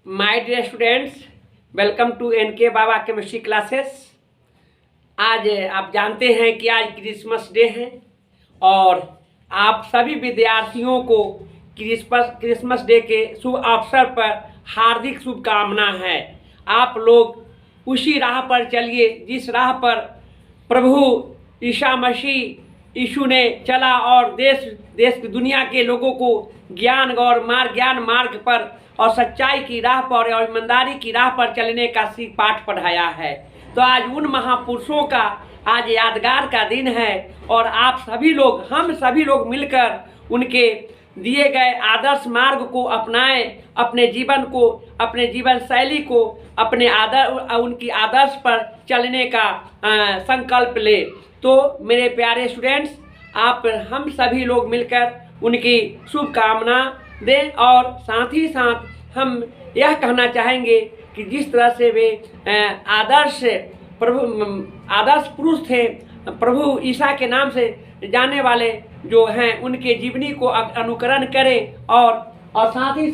My dear students, welcome to NK Baba chemistry classes. आज आप जानते हैं कि आज क्रिसमस डे है और आप सभी विद्यार्थियों को क्रिसमस डे के शुभ अवसर पर हार्दिक शुभकामना है। आप लोग उसी राह पर चलिए जिस राह पर प्रभु ईसा मसीह यीशु ने चला और देश दुनिया के लोगों को ज्ञान मार्ग पर और सच्चाई की राह पर और ईमानदारी की राह पर चलने का सीख पाठ पढ़ाया है। तो आज उन महापुरुषों का आज यादगार का दिन है और आप सभी लोग, हम सभी लोग मिलकर उनके दिए गए आदर्श मार्ग को अपनाएं, अपने जीवन को, अपने जीवन शैली को, उनकी आदर्श पर चलने का संकल्प ले। तो मेरे प्यारे स्टूडेंट्स, हम सभी लोग मिलकर उनकी शुभकामना दें और साथ ही साथ हम यह कहना चाहेंगे कि जिस तरह से वे आदर्श पुरुष थे, प्रभु ईसा के नाम से जाने वाले जो हैं, उनके जीवनी को अनुकरण करें और साथ ही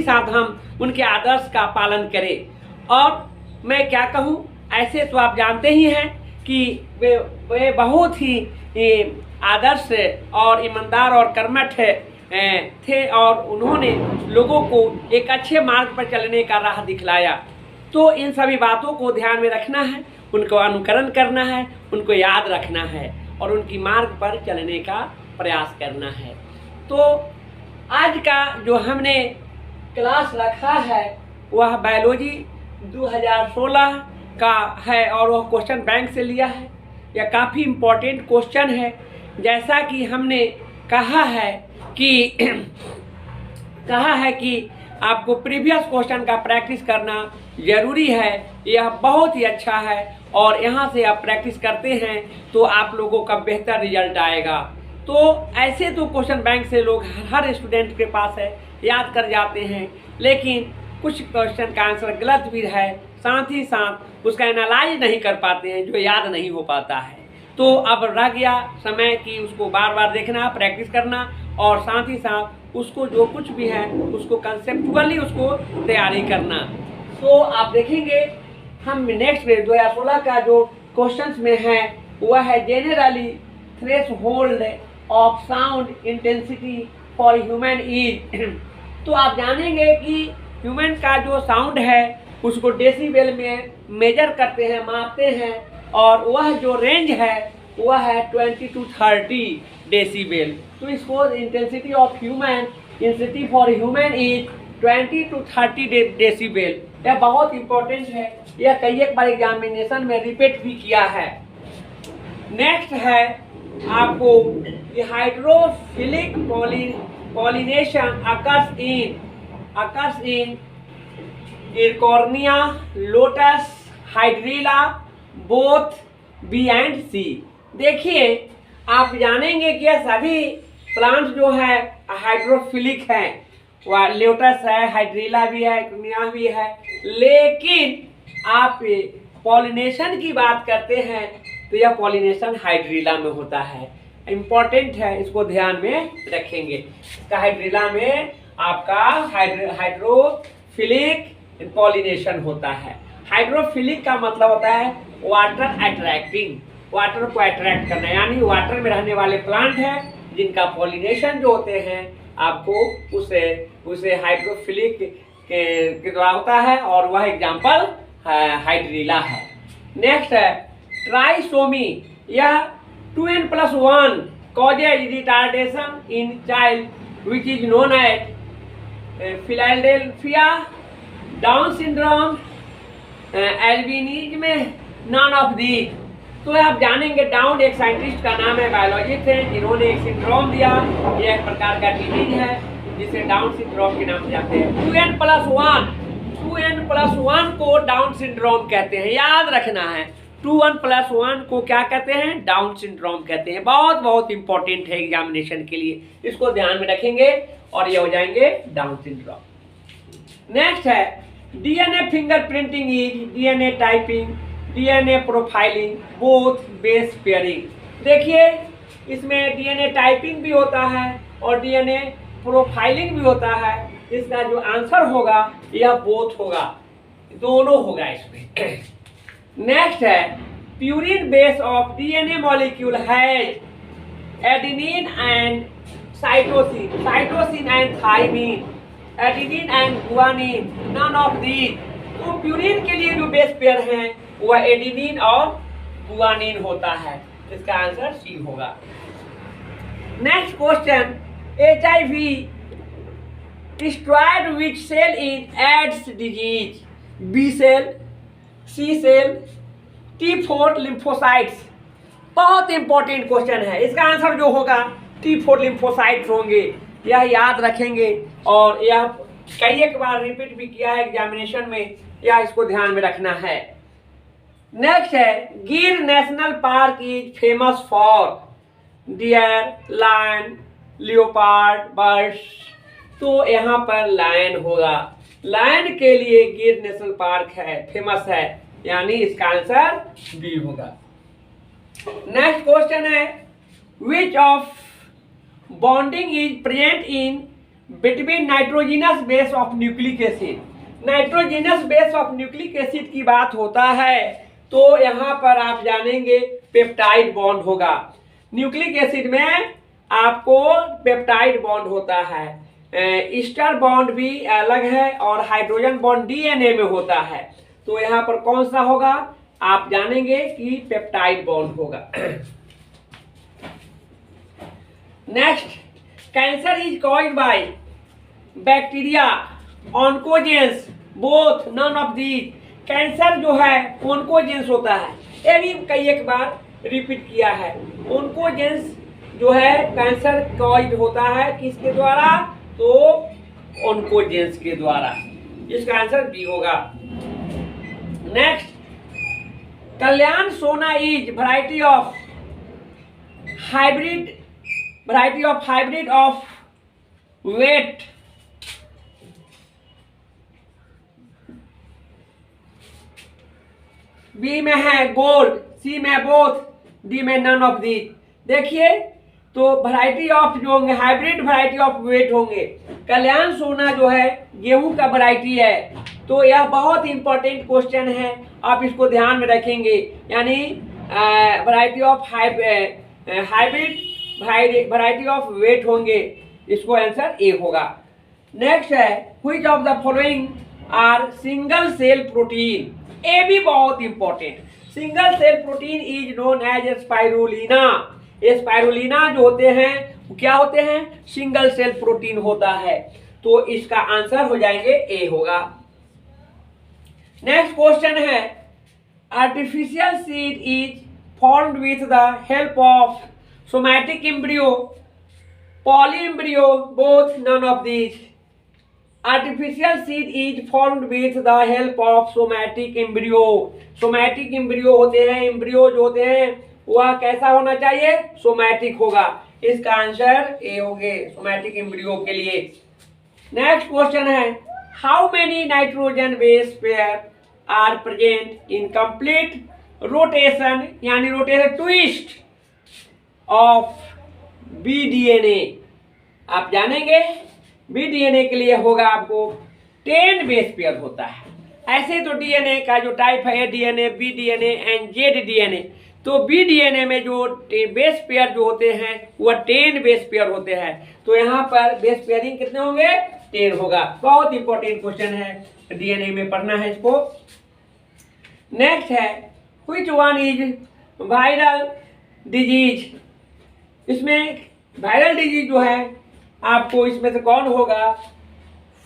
साथ हम उनके आदर्श का पालन करें। और मैं क्या कहूँ, ऐसे तो आप जानते ही हैं कि वे बहुत ही आदर्श और ईमानदार और कर्मठ थे और उन्होंने लोगों को एक अच्छे मार्ग पर चलने का राह दिखलाया। तो इन सभी बातों को ध्यान में रखना है, उनको अनुकरण करना है, उनको याद रखना है और उनकी मार्ग पर चलने का प्रयास करना है। तो आज का जो हमने क्लास रखा है वह बायोलॉजी 2016 का है और वह क्वेश्चन बैंक से लिया है। यह काफ़ी इम्पोर्टेंट क्वेश्चन है। जैसा कि हमने कहा है कि आपको प्रीवियस क्वेश्चन का प्रैक्टिस करना ज़रूरी है। यह बहुत ही अच्छा है और यहाँ से आप प्रैक्टिस करते हैं तो आप लोगों का बेहतर रिजल्ट आएगा। तो ऐसे तो क्वेश्चन बैंक से लोग हर स्टूडेंट के पास है, याद कर जाते हैं, लेकिन कुछ क्वेश्चन का आंसर गलत भी है, साथ ही साथ उसका एनालाइज नहीं कर पाते हैं, जो याद नहीं हो पाता है। तो अब रह गया समय कि उसको बार बार देखना, प्रैक्टिस करना और साथ ही साथ उसको जो कुछ भी है उसको कंसेप्चुअली उसको तैयारी करना। तो आप देखेंगे हम नेक्स्ट 2016 का जो क्वेश्चंस में है वह है generally threshold of sound intensity for human is. तो आप जानेंगे कि ह्यूमन का जो साउंड है उसको डेसिबल में मेजर करते हैं, मापते हैं और वह जो रेंज है वह है 20 to 30 डेसिबल। तो इसको intensity for human is 20 to 30 decibel. यह बहुत इंपॉर्टेंट है, यह कई एक बार एग्जामिनेशन में रिपीट भी किया है। नेक्स्ट है आपको hydrophilic pollination occurs in Eichhornia, lotus, Hydrilla, both B and C. देखिए आप जानेंगे कि यह सभी प्लांट्स जो है हाइड्रोफिलिक है, वह लोटस है, हाइड्रीला भी है, इरकॉर्निया भी है, लेकिन आप पॉलिनेशन की बात करते हैं तो यह पॉलिनेशन हाइड्रीला में होता है। इम्पॉर्टेंट है, इसको ध्यान में रखेंगे। हाइड्रीला में आपका हाइड्रोफिलिक पॉलिनेशन होता है। हाइड्रोफिलिक का मतलब होता है वाटर अट्रैक्टिंग, वाटर को अट्रैक्ट करना, यानी वाटर में रहने वाले प्लांट हैं जिनका पॉलिनेशन जो होते हैं आपको उसे हाइड्रोफिलिक के द्वारा होता है और वह एग्जाम्पल हाइड्रीला है। नेक्स्ट है ट्राइसोमी। यह 2n+1 causes retardation in child which is known as Philadelphia, down syndrome, albinism, none of the. तो आप जानेंगे डाउन एक साइंटिस्ट का नाम है, बायोलॉजिस्ट है, जिन्होंने एक सिंड्रोम दिया। यह एक प्रकार का डिजीज है जिसे डाउन सिंड्रोम के नाम से जानते हैं। 2n+1 को डाउन सिंड्रोम कहते हैं, याद रखना है। 2n+1 को क्या कहते हैं? डाउन सिंड्रोम कहते हैं। बहुत बहुत इंपॉर्टेंट है एग्जामिनेशन के लिए, इसको ध्यान में रखेंगे और ये हो जाएंगे डाउन सिंड्रोम। नेक्स्ट है DNA fingerprinting is DNA typing, DNA profiling, both base pairing. देखिए इसमें डीएनए टाइपिंग भी होता है और डीएनए प्रोफाइलिंग भी होता है। इसका जो आंसर होगा यह बोथ होगा, दोनों होगा इसमें। नेक्स्ट है purine base of DNA molecule has adenine and cytosine, cytosine and thymine, adenine and guanine, none of these. तो प्यूरिन के लिए जो बेस पेयर हैं वह एडेनिन और गुआनिन होता है, इसका आंसर सी होगा। Next question, HIV destroyed which cell in AIDS disease? B cell, C cell, T4 lymphocytes। बहुत इंपॉर्टेंट क्वेश्चन है, इसका आंसर जो होगा T4 lymphocytes होंगे, यह याद रखेंगे और यह कई एक बार रिपीट भी किया है एग्जामिनेशन में, यह इसको ध्यान में रखना है। नेक्स्ट है Gir national park is famous for deer, lion, leopard, birds. तो यहाँ पर लायन होगा, लायन के लिए गिर नेशनल पार्क है, फेमस है, यानी इसका आंसर बी होगा। नेक्स्ट क्वेश्चन है which of bonding is present in between nitrogenous base of nucleic acid. Nitrogenous base of nucleic acid की बात होता है तो यहाँ पर आप जानेंगे पेप्टाइड बॉन्ड होगा। न्यूक्लिक एसिड में आपको पेप्टाइड बॉन्ड होता है, ईस्टर बॉन्ड भी अलग है और हाइड्रोजन बॉन्ड डीएनए में होता है, तो यहाँ पर कौन सा होगा आप जानेंगे कि पेप्टाइड बॉन्ड होगा। Next, cancer is caused by bacteria, oncogenes, both, none of these. Cancer जो है ऑन्कोजेंस होता है, ये भी कई एक बार रिपीट किया है। ऑन्कोजेंस जो है कैंसर कॉज्ड होता है किसके द्वारा, तो ऑन्कोजेंस के द्वारा, इसका आंसर बी होगा। Next, Kalyan Sona is variety of hybrid, variety of hybrid of wheat. B में है गोल्ड, सी में बोथ, डी में नन ऑफ दीज। देखिए तो वैरायटी ऑफ जो होंगे हाइब्रिड वैरायटी ऑफ वेट होंगे। कल्याण सोना जो है गेहूं का वैरायटी है, तो यह बहुत इंपॉर्टेंट क्वेश्चन है, आप इसको ध्यान में रखेंगे, यानी variety of hybrid variety of wheat होंगे, इसको आंसर ए होगा। नेक्स्ट है which of the following are single cell protein. A भी बहुत important, single cell protein is known as Spirulina. ये स्पाइरुलिना जो होते हैं वो क्या होते हैं, सिंगल सेल प्रोटीन होता है, तो इसका आंसर हो जाएंगे ए होगा। नेक्स्ट क्वेश्चन है artificial seed is formed with the help of somatic embryo, poly embryo, both, none of these. Artificial seed is formed with the help of somatic embryo. Somatic embryo होते हैं, embryo जो होते हैं वह कैसा होना चाहिए, सोमैटिक होगा, इसका आंसर ए होगे सोमैटिक एम्ब्रियो के लिए। नेक्स्ट क्वेश्चन है how many nitrogen base pair are present in complete rotation, यानी rotation twist of B DNA. आप जानेंगे बी डीएनए के लिए होगा आपको 10 बेस पेयर होता है। ऐसे तो डीएनए का जो टाइप है DNA, B DNA and Z DNA, तो बी डीएनए में जो बेस पेयर जो होते हैं वह 10 बेस पेयर होते हैं, तो यहाँ पर बेस पेयरिंग कितने होंगे, 10 होगा। बहुत इंपॉर्टेंट क्वेश्चन है, डीएनए में पढ़ना है इसको। नेक्स्ट है which one is viral disease. इसमें वायरल डिजीज जो है आपको इसमें से कौन होगा,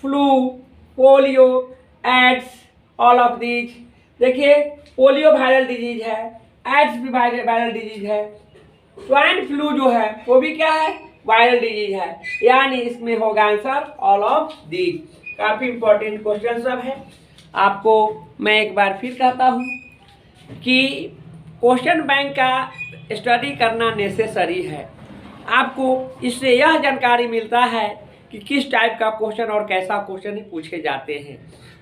flu, polio, AIDS, all of these. देखिए पोलियो वायरल डिजीज है, एड्स भी वायरल डिजीज है, स्वाइन फ्लू जो है वो भी क्या है, वायरल डिजीज है, यानी इसमें होगा आंसर ऑल ऑफ दीज। काफी इंपॉर्टेंट क्वेश्चन सब है। आपको मैं एक बार फिर कहता हूँ कि क्वेश्चन बैंक का स्टडी करना नेसेसरी है। आपको इससे यह जानकारी मिलता है कि किस टाइप का क्वेश्चन और कैसा क्वेश्चन पूछे जाते हैं,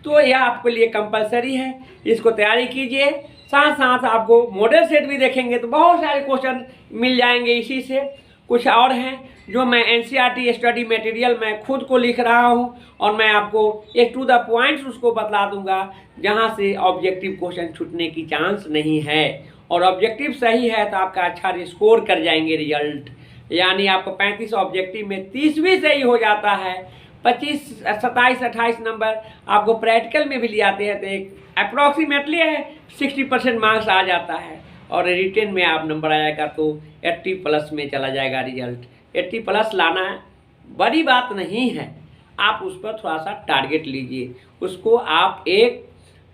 तो यह आपके लिए कंपलसरी है, इसको तैयारी कीजिए। साथ साथ आपको मॉडल सेट भी देखेंगे तो बहुत सारे क्वेश्चन मिल जाएंगे इसी से, कुछ और हैं जो मैं एनसीईआरटी स्टडी मटेरियल में खुद को लिख रहा हूं, और मैं आपको एक टू द पॉइंट्स उसको बतला दूंगा जहां से ऑब्जेक्टिव क्वेश्चन छूटने की चांस नहीं है। और ऑब्जेक्टिव सही है तो आपका अच्छा स्कोर कर जाएंगे रिजल्ट, यानी आपको 35 ऑब्जेक्टिव में 30 भी सही हो जाता है, 25, 27, 28 नंबर आपको प्रैक्टिकल में भी ले आते हैं, तो एक अप्रॉक्सीमेटली है 60% मार्क्स आ जाता है। और रिटेन में आप नंबर आएगा तो 80 प्लस में चला जाएगा रिजल्ट। 80 प्लस लाना है बड़ी बात नहीं है, आप उस पर थोड़ा सा टारगेट लीजिए, उसको आप एक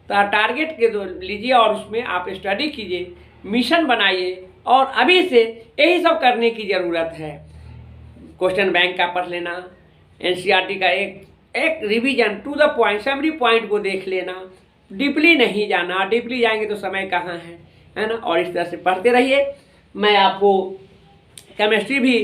टारगेट के लीजिए और उसमें आप स्टडी कीजिए, मिशन बनाइए, और अभी से यही सब करने की ज़रूरत है। क्वेश्चन बैंक का पढ़ लेना, एनसीईआरटी का एक revision to the point, summary point को देख लेना, डीपली नहीं जाना, डीपली जाएंगे तो समय कहाँ है ना। और इस तरह से पढ़ते रहिए। मैं आपको केमिस्ट्री भी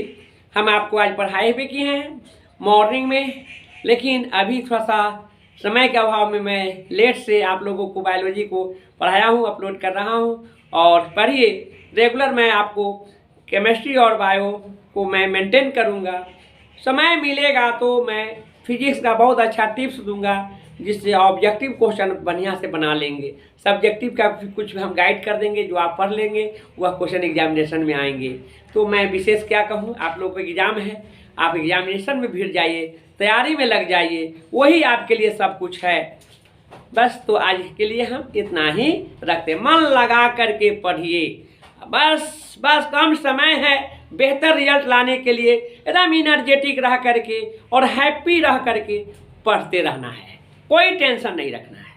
हम आपको आज पढ़ाए भी किए हैं मॉर्निंग में, लेकिन अभी थोड़ा सा समय के अभाव में मैं लेट से आप लोगों को बायोलॉजी को पढ़ाया हूँ, अपलोड कर रहा हूँ। और पढ़िए रेगुलर, मैं आपको केमिस्ट्री और बायो को मैं मेंटेन करूँगा। समय मिलेगा तो मैं फिजिक्स का बहुत अच्छा टिप्स दूंगा, जिससे ऑब्जेक्टिव क्वेश्चन बढ़िया से बना लेंगे। सब्जेक्टिव का कुछ हम गाइड कर देंगे, जो आप पढ़ लेंगे वह क्वेश्चन एग्जामिनेशन में आएंगे। तो मैं विशेष क्या कहूँ, आप लोगों को एग्ज़ाम है, आप एग्जामिनेशन में भिड़ जाइए, तैयारी में लग जाइए, वही आपके लिए सब कुछ है। बस तो आज के लिए हम इतना ही रखते, मन लगा करके पढ़िए, बस कम समय है बेहतर रिजल्ट लाने के लिए एकदम इनर्जेटिक रह करके और हैप्पी रह करके पढ़ते रहना है, कोई टेंशन नहीं रखना है।